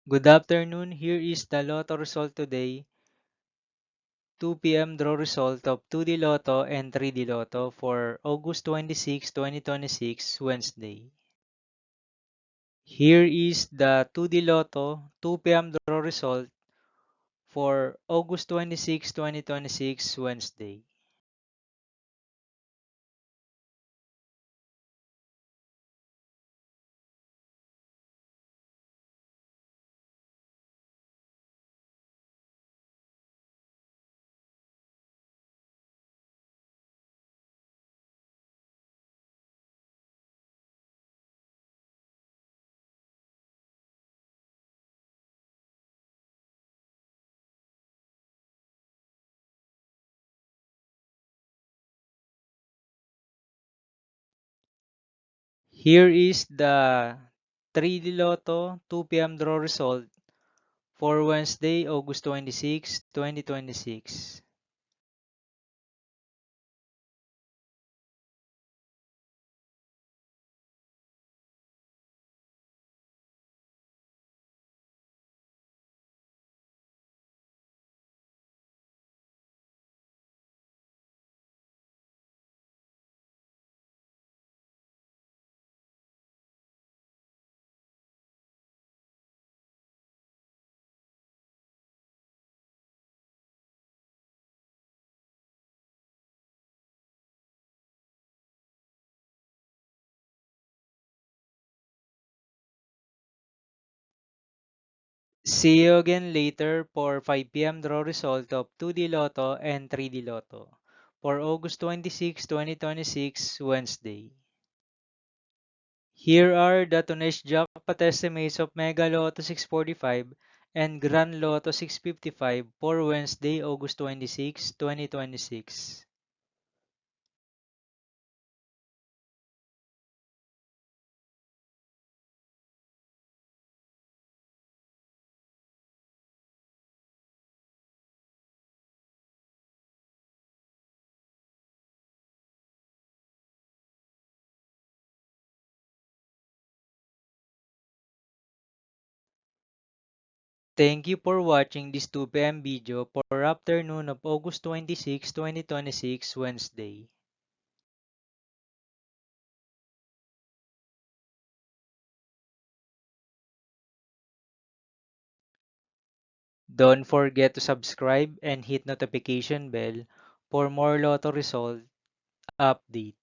Good afternoon. Here is the Lotto result today. 2 p.m. draw result of 2D Lotto and 3D Lotto for August 26, 2026, Wednesday. Here is the 2D Lotto 2 p.m. draw result for August 26, 2026, Wednesday. Here is the 3D Lotto 2 p.m. draw result for Wednesday, August 26, 2026. See you again later for 5 p.m. draw result of 2D Lotto and 3D Lotto for August 26, 2026, Wednesday. Here are the tonnage jackpot estimates of Mega Lotto 645 and Grand Lotto 655 for Wednesday, August 26, 2026. Thank you for watching this 2 p.m. video for afternoon of August 26, 2026, Wednesday. Don't forget to subscribe and hit notification bell for more Lotto result update.